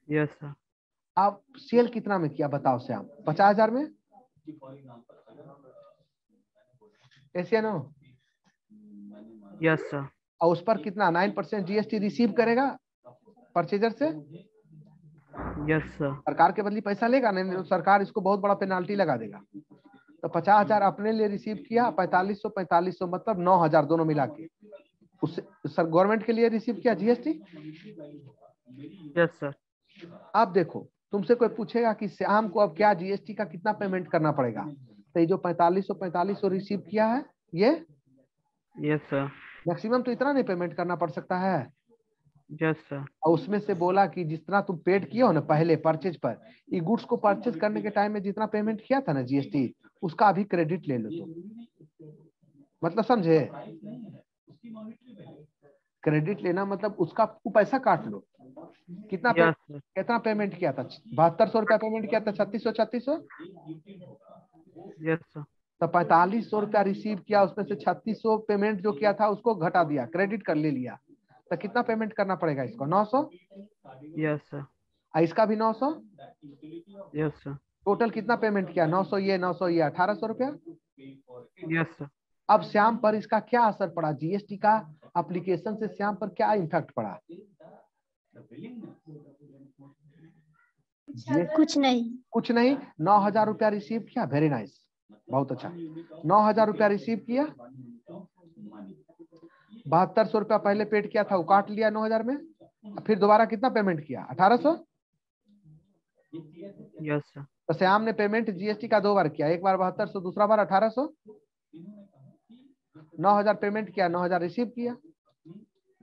Yes sir. आप सेल कितना में किया बताओ श्याम? 50000 में। ऐसे नो? Yes sir. और उस पर कितना? 9% जीएसटी रिसीव करेगा परचेजर से। Yes sir. सरकार के बदले पैसा लेगा नहीं तो सरकार इसको बहुत बड़ा पेनाल्टी लगा देगा। तो 50000 अपने लिए रिसीव किया, 4500 मतलब 9000 दोनों मिला के उस सर गवर्नमेंट के लिए रिसीव किया जीएसटी। Yes sir. आप देखो, तुमसे कोई पूछेगा कि श्याम को अब क्या जीएसटी का कितना पेमेंट करना पड़ेगा, तो ये जो 4500 रिसीव किया है ये यस सर। मैक्सिमम तो इतना नहीं पेमेंट करना पड़ सकता है। Yes sir. और उसमें से बोला कि जितना तुम पेड किए हो ना पहले परचेज पर, ये गुड्स को परचेज करने के टाइम में जितना पेमेंट किया था ना जीएसटी, उसका अभी क्रेडिट ले लो तुम। मतलब समझे? क्रेडिट लेना मतलब उसका पैसा काट लो। कितना यस सर। कितना पेमेंट किया था? 7200 रुपया पेमेंट किया था। 3600 यस सर। तो 4500 रुपया रिसीव किया, उसमें से 3600 पेमेंट जो किया था उसको घटा दिया, क्रेडिट कर ले लिया। तो कितना पेमेंट करना पड़ेगा इसको? 900। Yes sir. इसका भी 900। Yes sir. टोटल कितना पेमेंट किया? 900 ये 900 ये 1800 रुपया। Yes sir. अब श्याम पर इसका क्या असर पड़ा? जीएसटी का एप्लीकेशन से श्याम पर क्या इम्पैक्ट पड़ा? कुछ नहीं। कुछ नहीं। 9000 रुपया रिसीव किया, वेरी नाइस, बहुत अच्छा। 9000 रुपया रिसीव किया, 7200 रुपया पहले पेड किया था, वो काट लिया 9000 में। फिर दोबारा कितना पेमेंट किया? 1800। Yes sir. तो श्याम ने पेमेंट जीएसटी का 2 बार किया, एक बार 7200, दूसरा बार 1800। 9000 पेमेंट किया, 9000 रिसीव किया।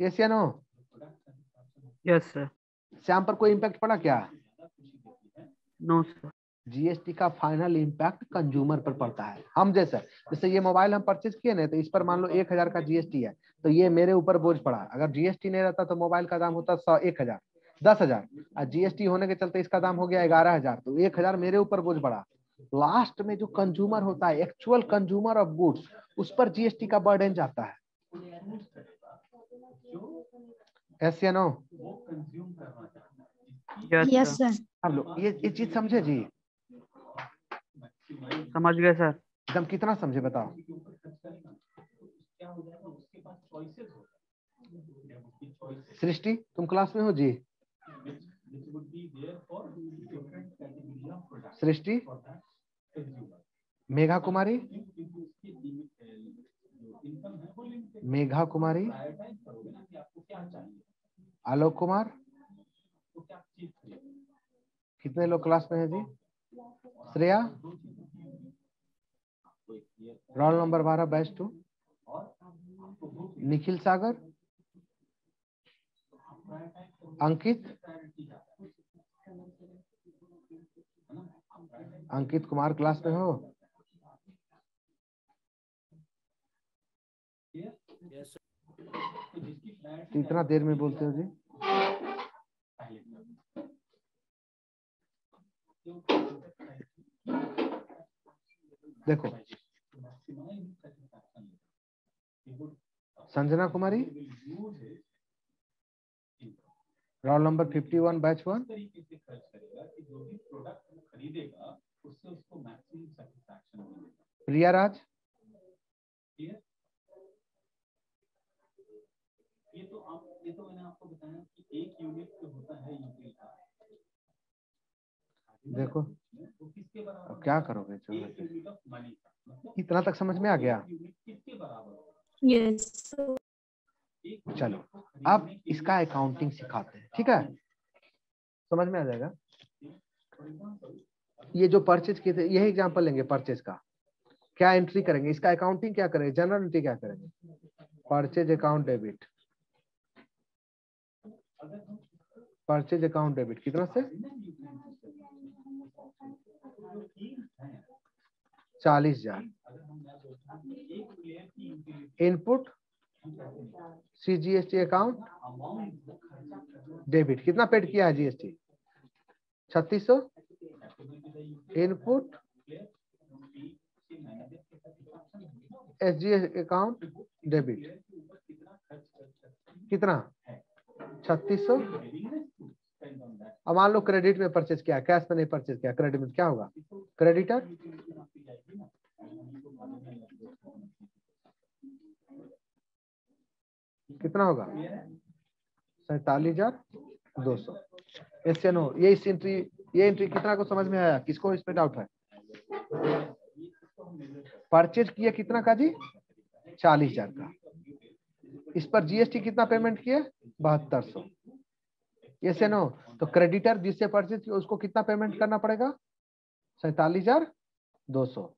यस या नो? Yes sir. श्याम पर कोई इम्पैक्ट पड़ा क्या? No sir. जीएसटी का फाइनल इम्पैक्ट कंज्यूमर पर पड़ता है। हम जैसे ये मोबाइल हम परचेज किए ना, तो इस पर मान लो 1000 का जीएसटी है, तो ये मेरे ऊपर बोझ पड़ा। अगर जीएसटी नहीं रहता तो मोबाइल का दाम होता 100, 1000, 10,000, और जीएसटी होने के चलते इसका दाम हो गया 11,000, तो 1000 मेरे ऊपर बोझ पड़ा। लास्ट में जो कंज्यूमर होता है, एक्चुअल कंज्यूमर ऑफ गुड्स, उस पर जीएसटी का बर्डन जाता है। यस या नो? Yes sir. अब लो ये चीज समझे जी? समझ गए सर। एकदम कितना समझे बताओ? सृष्टि तुम क्लास में हो जी? सृष्टि, मेघा कुमारी, मेघा कुमारी, आलोक कुमार, कितने लोग क्लास में हैं जी? Shreya, roll number 12 batch 2, Nikhil Sagar, Ankit, Ankit Kumar class में हो? इतना देर में बोलते हो जी? देखो, Sanjana Kumari, roll number 51 batch 1, Priya Raj, देखो अब क्या करोगे? इतना तक समझ में आ गया? यस। चलो अब इसका अकाउंटिंग सिखाते हैं, ठीक है? समझ में आ जाएगा। ये जो परचेज किए थे, यही एग्जांपल लेंगे परचेज का। क्या एंट्री करेंगे? इसका अकाउंटिंग क्या करेंगे? जनरल एंट्री क्या करेंगे? Purchase account debit, purchase account debit कितना से? 40,000। इनपुट सीजीएसटी अकाउंट डेबिट, कितना पेड किया है GST? 3600। Input SGS account debit कितना? 3600। अब मान लो क्रेडिट में परचेज किया, कैश में नहीं परचेज किया, क्रेडिट में क्या होगा? क्रेडिटर कितना होगा? 47,200। Yes no? ये इस एंट्री, ये एंट्री कितना को समझ में आया? किसको इस पे डाउट है? परचेज किया कितना का जी? 40,000 का। इस पर जीएसटी कितना पेमेंट किया? 7200। यस या नो? तो क्रेडिटर जिससे परचेज किया उसको कितना पेमेंट करना पड़ेगा? 47,200।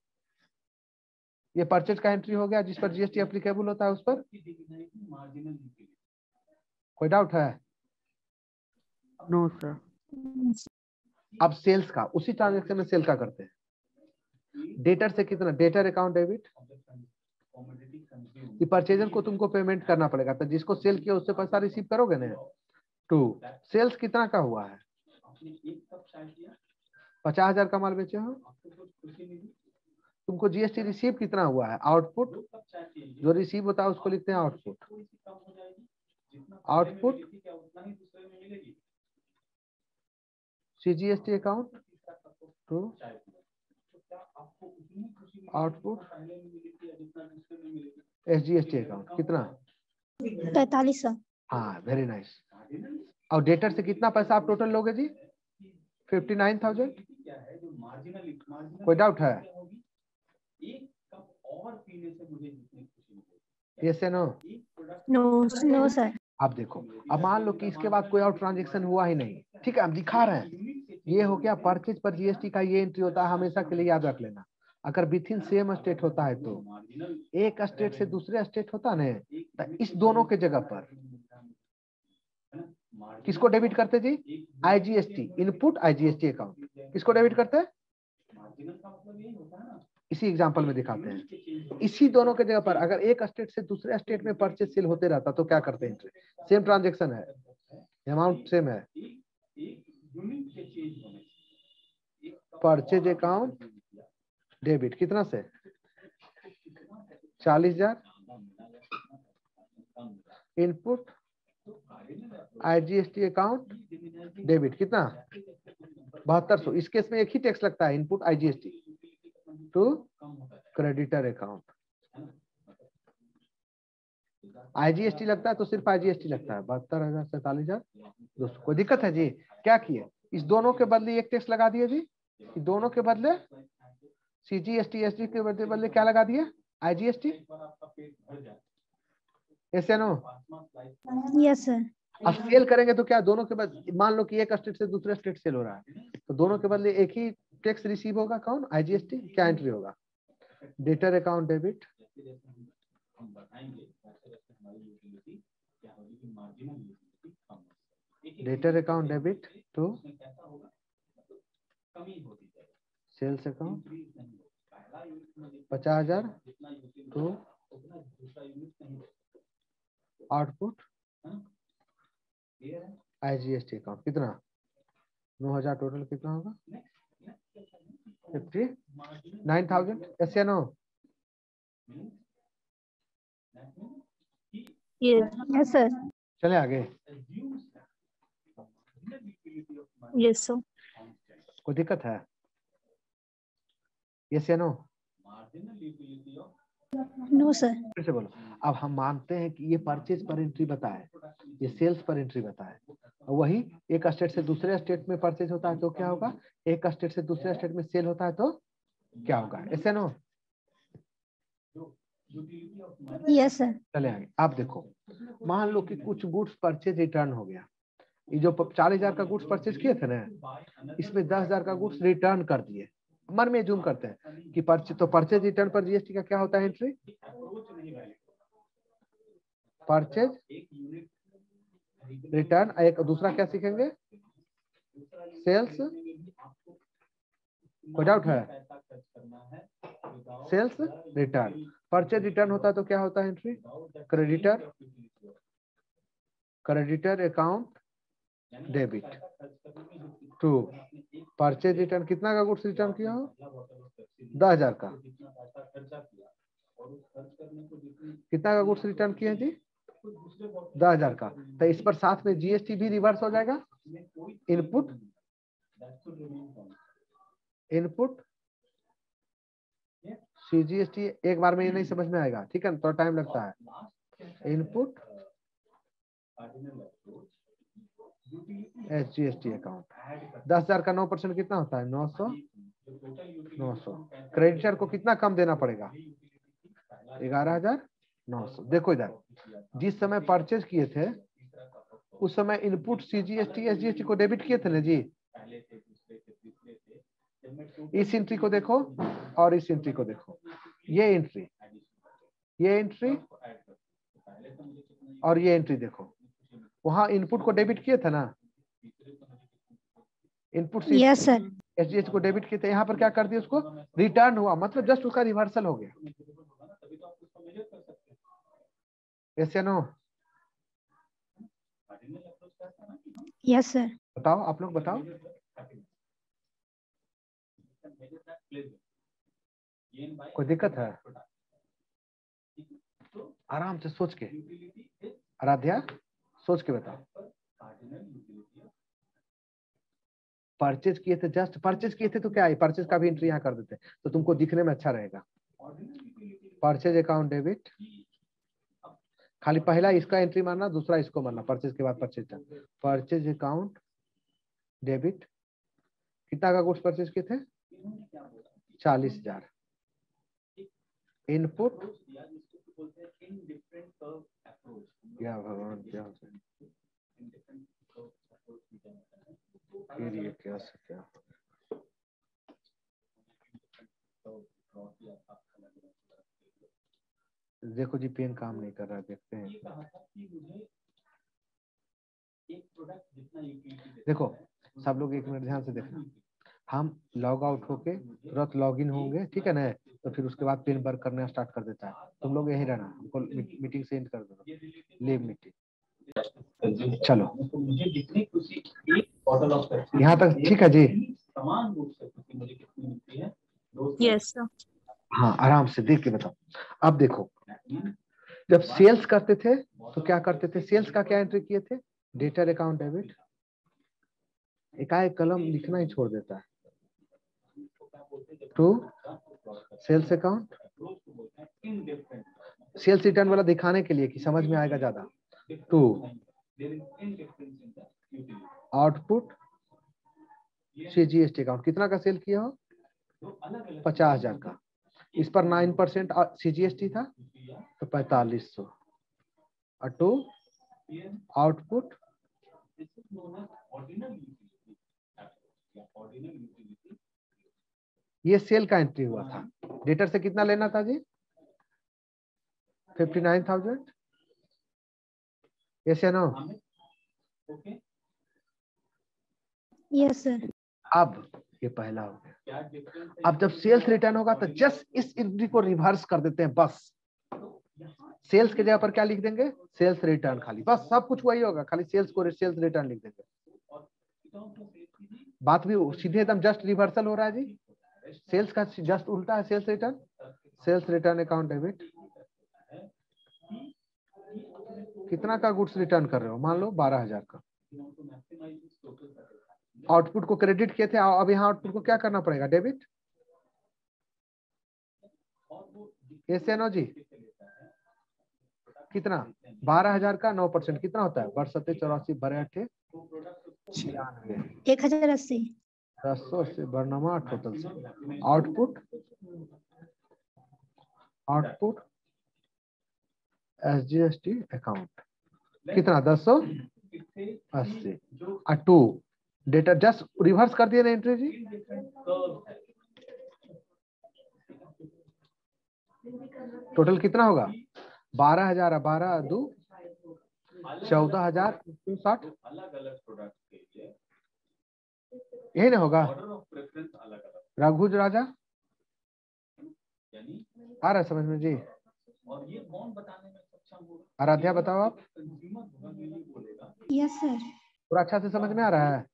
ये परचेज का एंट्री हो गया जिस पर जीएसटी एप्लीकेबल होता है उस पर। कोई डाउट है? No sir. अब सेल्स का, उसी ट्रांजेक्शन में सेल का करते हैं। डेटर से कितना, डेटर अकाउंट डेबिट, ये परचेजर को तुमको पेमेंट करना पड़ेगा, तो जिसको सेल किया उससे पैसा रिसीव करोगे ना। टू, सेल्स कितना का हुआ है, 50,000 का माल बेचे हो, तुमको जीएसटी रिसीव कितना हुआ है, आउटपुट, जो रिसीव होता है उसको लिखते हैं output. Output CGST account to output SGST account, कितना 4500। हाँ, वेरी नाइस। और डेटर से कितना पैसा आप टोटल लोगे जी, 59,000। कोई डाउट है, यस या नो? No sir. आप देखो, अब मान लो कि इसके बाद कोई और ट्रांजेक्शन हुआ ही नहीं, ठीक है, हम दिखा रहे हैं। ये हो गया परचेज पर जीएसटी का ये एंट्री होता है, हमेशा के लिए याद रख लेना। अगर विथ इन सेम स्टेट होता है तो, एक स्टेट से दूसरे स्टेट होता है ना, तो इस दोनों के जगह पर किसको डेबिट करते जी, आईजीएसटी इनपुट, आईजीएसटी अकाउंट किसको डेबिट करते हैं, इसी एग्जांपल में दिखाते हैं। इसी दोनों के जगह पर अगर एक स्टेट से दूसरे स्टेट में परचेज सेल होते रहता तो क्या करते हैं, सेम ट्रांजेक्शन है, अमाउंट सेम है, परचेज अकाउंट डेबिट कितना से 40,000, इनपुट आईजीएसटी अकाउंट डेबिट कितना 7200। इस केस में एक ही टैक्स लगता है, input IGST to creditor account. IGST लगता है तो सिर्फ आईजीएसटी लगता है, 72,000 से 47,200। कोई दिक्कत है जी? क्या किए, इस दोनों के बदले एक टैक्स लगा दिए जी, दोनों के बदले सीजीएसटी एसडी के बदले क्या लगा दिए, आईजीएसटी। यस या नो? Yes sir. अब सेल करेंगे तो क्या, दोनों के बदले, मान लो कि एक स्टेट से दूसरे स्टेट सेल हो रहा है, तो दोनों के बदले एक ही टैक्स रिसीव होगा, कौन, आईजीएसटी। क्या एंट्री होगा, debtor account debit, debtor account debit to sales account 50,000 to output IGST account कितना 9,000, टोटल कितना होगा 59,000। यस या नो? Yes sir. चले आगे। Yes sir. कोई दिक्कत है? यस या नो? No sir. फिर से बोलो। अब हम मानते हैं कि ये परचेज पर एंट्री बताए, ये सेल्स पर एंट्री बताए, वही एक स्टेट से दूसरे स्टेट में परचेज होता है तो क्या होगा, एक स्टेट से दूसरे स्टेट में सेल होता है तो क्या होगा, ऐसे नो? Yes sir. चले आगे। आप देखो, मान लो कि कुछ गुड्स परचेज रिटर्न हो गया, ये जो 40,000 का गुड्स परचेज किए थे ना, इसमें 10,000 का गुड्स रिटर्न कर दिए। मन में जूम करते हैं कि परचेज रिटर्न पर जीएसटी का क्या होता है एंट्री, परचेज रिटर्न। एक दूसरा क्या सीखेंगे, सेल्स। कोई डाउट है? सेल्स रिटर्न, परचेज रिटर्न होता है तो क्या होता है entry, creditor, creditor account debit to purchase return. कितना का गुड्स रिटर्न किया हो, 10,000 का। कितना का गुड्स रिटर्न किए जी, 10,000 का। तो इस पर साथ में जीएसटी भी रिवर्स हो जाएगा, इनपुट इनपुट सीजीएसटी। एक बार में ये नहीं समझ में आएगा, ठीक है ना, थोड़ा टाइम लगता है। इनपुट एसजीएसटी अकाउंट, 10,000 का 9% कितना होता है, 900। क्रेडिटर को कितना कम देना पड़ेगा, 11,900। देखो इधर, जिस समय परचेज किए थे उस समय इनपुट सीजीएसटी एसजीएसटी को डेबिट किए थे ना जी। इस एंट्री को देखो और इस एंट्री को देखो, ये एंट्री और ये एंट्री देखो, वहां इनपुट को डेबिट किए थे ना, इनपुट यस सर। एसजीएच को डेबिट किए थे, यहाँ पर क्या कर दिया, उसको रिटर्न हुआ, मतलब जस्ट उसका रिवर्सल हो गया। यस या नो? Yes sir. बताओ, आप लोग बताओ। कोई दिक्कत है? आराम से सोच के, आराध्या सोच के बताओ। परचेज किए थे, जस्ट परचेज किए थे तो क्या है, परचेज का भी एंट्री यहाँ कर देते तो तुमको दिखने में अच्छा रहेगा। परचेज अकाउंट डेबिट, खाली पहला इसका एंट्री मारना, दूसरा इसको मारना, परचेज के बाद परचेज। परचेज अकाउंट डेबिट, कितना का गुड्स परचेज किए थे? 40,000। इनपुट, क्या भगवान क्या फिर ये क्या से क्या। देखो जी पेन काम नहीं कर रहा, देखते हैं। देखो सब लोग एक मिनट ध्यान से देखना, हम लॉग आउट होके तुरंत लॉग इन होंगे, ठीक है ना, तो फिर उसके बाद पेन वर्क करना स्टार्ट कर देता है। तुम लोग यही रहना, हमको मीटिंग से एंड कर दो, लीव मीटिंग। चलो यहाँ तक ठीक है जी? Yes sir. हाँ आराम से देख के बताओ। अब देखो, जब सेल्स करते थे तो क्या करते थे, सेल्स का क्या एंट्री किए थे? Debtor account debit. एकाएक कलम लिखना ही छोड़ देता है। To sales account, sales return वाला दिखाने के लिए कि समझ में आएगा ज्यादा। टू आउटपुट सीजीएसटी अकाउंट, कितना का सेल किया हो? 50,000 का। इस पर 9% सीजीएसटी था तो 4500। और टू आउटपुट, ये सेल का एंट्री हुआ था। डेटर से कितना लेना था जी? 59,000। यस या नो? Yes sir. अब ये पहला हो गया। अब जब सेल्स रिटर्न होगा तो जस्ट इस एंट्री को रिवर्स कर देते हैं बस। सेल्स के जगह पर क्या लिख देंगे? सेल्स रिटर्न खाली, बस सब कुछ वही होगा, खाली सेल्स को सेल्स रिटर्न लिख देंगे। बात भी सीधे एकदम जस्ट रिवर्सल हो रहा है जी। सेल्स का जस्ट उल्टा है sales return. Sales return account debit, कितना का गुड्स रिटर्न कर रहे हो? मान लो 12,000 का। आउटपुट को क्रेडिट किए थे, अब यहाँ आउटपुट को क्या करना पड़ेगा? डेबिट। ऐसे नो जी? कितना? 12,000 का 9% कितना होता है? 82 84 96 1080। 10 से बरनमा टोटल से आउटपुट, आउटपुट एसजीएसटी अकाउंट कितना? 1080। और टू डेटा जस्ट रिवर्स कर दिए ना एंट्री जी। टोटल कितना होगा? 12,000 12 2 14,060। यही ना होगा? रघुज राजा आ रहा है समझ में जी? आराध्या बताओ आप। Yes sir. पूरा अच्छा से समझ में आ रहा है?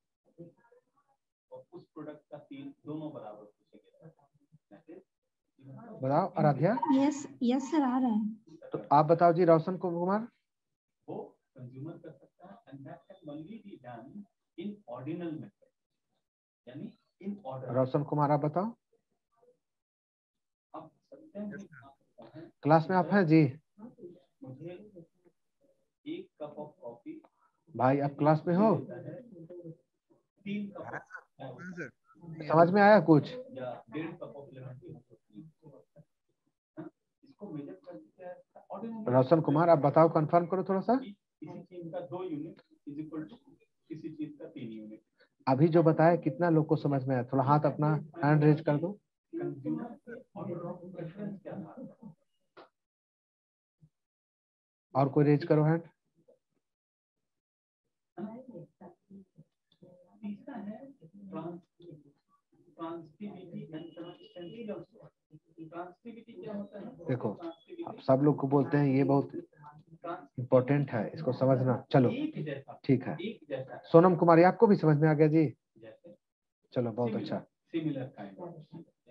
बताओ आराध्या। यस यस सर आ रहा है। तो आप बताओ जी रोशन कुमार। रोशन कुमार आप बताओ। क्लास में आप हैं जी? भाई आप क्लास में हो? समझ में आया कुछ? रोशन कुमार आप बताओ, कंफर्म करो थोड़ा सा। अभी जो बताया कितना लोग को समझ में आया? थोड़ा हाथ अपना हैंड रेज कर दो। और कोई रेज करो हैंड। देखो सब लोग को बोलते हैं ये बहुत इम्पोर्टेंट है, इसको समझना। चलो ठीक है। सोनम कुमारी आपको भी समझ में आ गया जी? चलो बहुत अच्छा।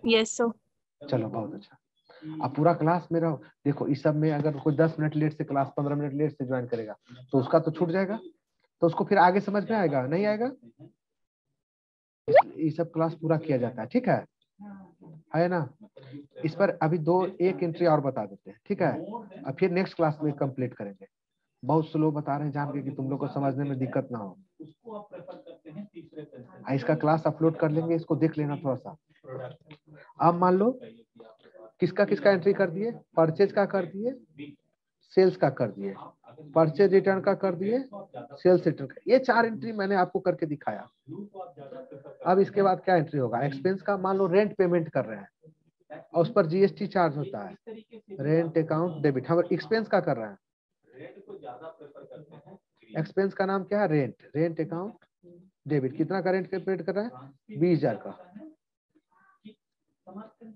Yes sir. चलो बहुत अच्छा। अब पूरा क्लास में रहो। देखो इस सब में अगर कोई 10 मिनट लेट से क्लास 15 मिनट लेट से ज्वाइन करेगा तो उसका तो छूट जाएगा, तो उसको फिर आगे समझ में आएगा नहीं आएगा? ये सब क्लास पूरा किया जाता है, ठीक है ना? इस पर अभी एक एंट्री और बता देते हैं, ठीक है? अब फिर नेक्स्ट क्लास में कंप्लीट करेंगे। बहुत स्लो बता रहे हैं जान के कि तुम लोग को समझने में दिक्कत ना हो। इसका क्लास अपलोड कर लेंगे, इसको देख लेना थोड़ा सा। अब मान लो किसका किसका एंट्री कर दिए, परचेज का कर दिए, सेल्स का कर दिए, परचेज रिटर्न का कर दिए, सेल्स रिटर्न का। ये 4 एंट्री मैंने आपको करके दिखाया। अब इसके बाद क्या एंट्री होगा? एक्सपेंस का मान लो रेंट पेमेंट कर रहे हैं और उस पर जीएसटी चार्ज होता है, रेंट अकाउंट डेबिट। हम एक्सपेंस का कर रहे हैं, एक्सपेंस का नाम क्या है? रेंट। Rent account debit. कितना का रेंट पेमेंट कर रहा है? 20,000 का।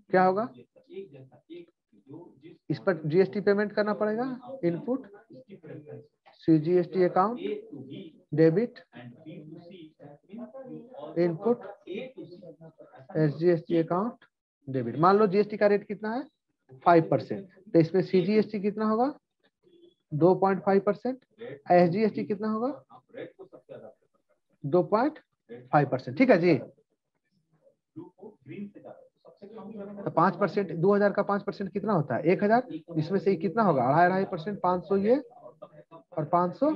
क्या होगा? इस पर जीएसटी पेमेंट करना पड़ेगा। Input CGST account debit, input SGST account debit. मान लो जीएसटी का रेट कितना है? 5%, तो इसमें सीजीएसटी कितना होगा? 2.5%। एसजीएसटी कितना होगा? 2.5%। ठीक है जी। तो 5%, 2,000 का 5% कितना होता है? 1,000। इसमें से कितना होगा? 2.5% 500 ये और 500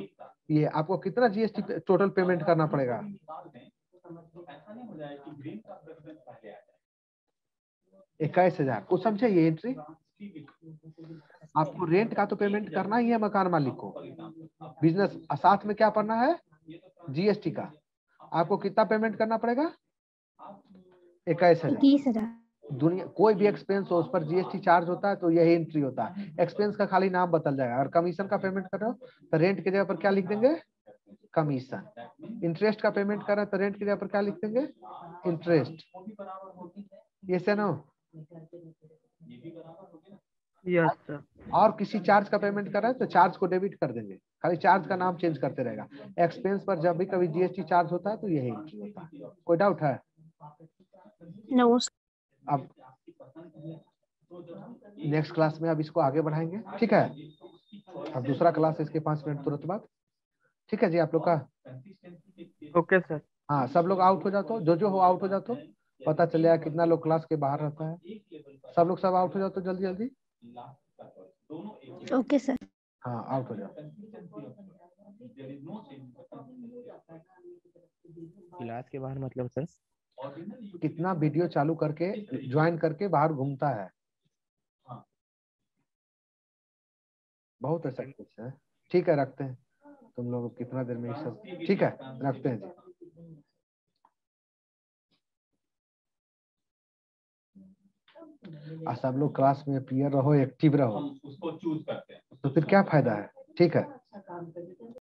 ये। आपको कितना जीएसटी टोटल पेमेंट करना पड़ेगा? 21,000। कुछ समझे ये एंट्री? आपको रेंट का तो पेमेंट करना ही है मकान मालिक को, बिजनेस। साथ में क्या पड़ना है? जीएसटी का। आपको कितना पेमेंट करना पड़ेगा? 21,000। दुनिया कोई भी एक्सपेंस हो उस पर जीएसटी चार्ज होता है, तो यही एंट्री होता है। एक्सपेंस का खाली नाम बदल जाएगा। अगर कमीशन का पेमेंट कर रहे हो तो रेंट की जगह पर क्या लिख देंगे? कमीशन। इंटरेस्ट का पेमेंट कर रहे हैं तो रेंट की जगह पर क्या लिख देंगे? इंटरेस्ट। ये से नो? Yes sir. और किसी चार्ज का पेमेंट कर रहा है तो चार्ज को डेबिट कर देंगे, खाली चार्ज का नाम चेंज करते रहेगा। एक्सपेंस पर जब भी कभी जीएसटी चार्ज होता है तो यही एंट्री होता है। कोई डाउट है? नो। अब नेक्स्ट क्लास में अब इसको आगे बढ़ाएंगे, ठीक है? अब दूसरा क्लास इसके 5 मिनट तुरंत बाद। ठीक है जी आप लोग का? Okay sir. हाँ सब लोग आउट हो जाते हो, जो हो आउट हो जाते हो। पता चलेगा कितना लोग क्लास के बाहर रहता है। सब लोग सब आउट हो जाते हो जल्दी जल्दी। Okay sir. हाँ आउट हो जाओ। क्लास के बाहर मतलब सर? कितना वीडियो चालू करके ज्वाइन करके बाहर घूमता है, बहुत ऐसा कुछ है। ठीक है रखते हैं। तुम लोग कितना देर में सब, ठीक है रखते हैं जी। सब लोग क्लास में अपीयर रहो, एक्टिव रहो, तो फिर क्या फायदा है? ठीक है।